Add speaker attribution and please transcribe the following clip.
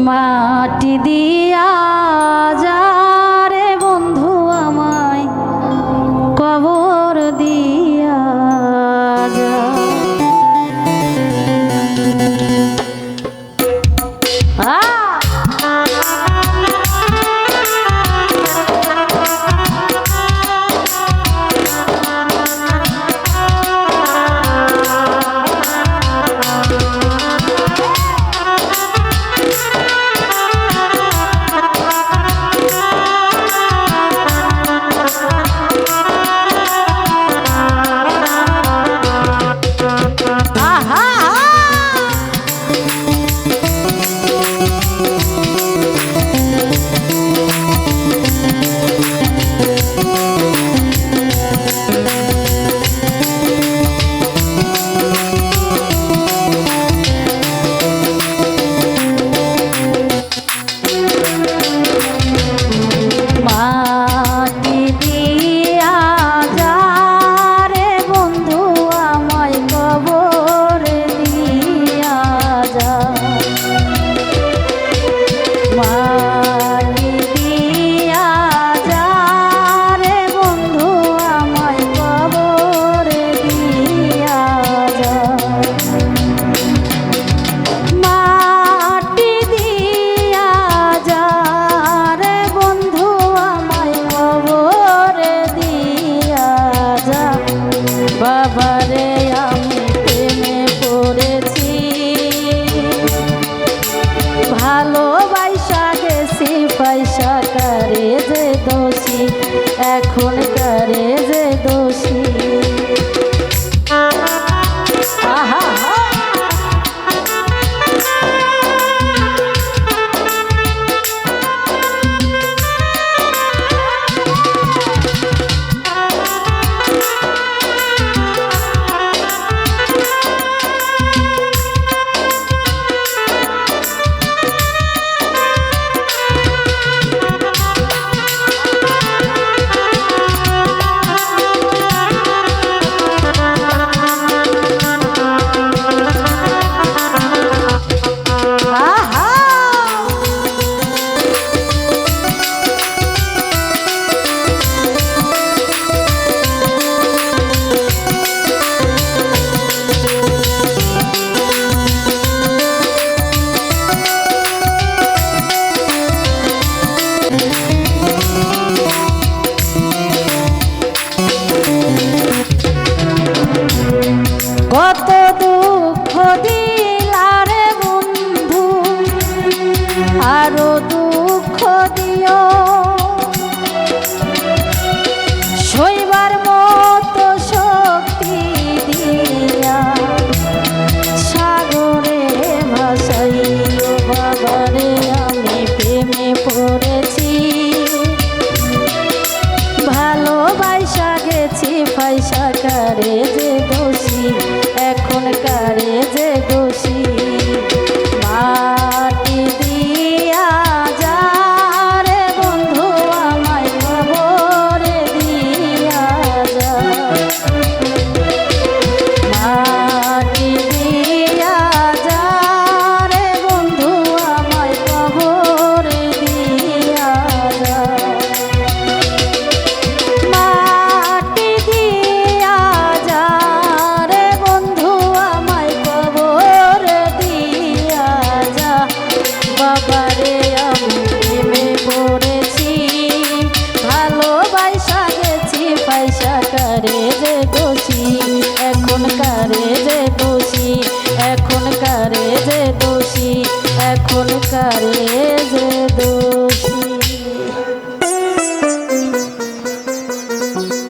Speaker 1: মাটি দিয়া যা রে বন্ধু আমায় কবর দিয়া যা। বাবারে আমি প্রেমে পড়েছি, ভালোবাসা গেছি পয়সা করে যে দোষী, এখন করে যে দোষী। আহা কত দুঃখ দিলারে বন্ধু, আরো দুঃখ দিও, সইবার মতো শক্তি দিয়া সাগরে ভাসাইও। বাবারে আমি প্রেমে পড়েছি, ভালোবাসা গেছি পয়সা করে যে দোষী, এখন করে যে দোষী। মাটি দিয়া যা রে বন্ধু আমায় কবর দিয়া যা, মাটি দিয়া যা রে বন্ধু আমায় কবর দিয়া যা। বাবারে আমি প্রেমে পড়েছি, ভালোবাসা গেছি পয়সা করে যে দোষী, এখন করে যে দোষী, এখন করে যে দোষী, এখন করে যে দোষী।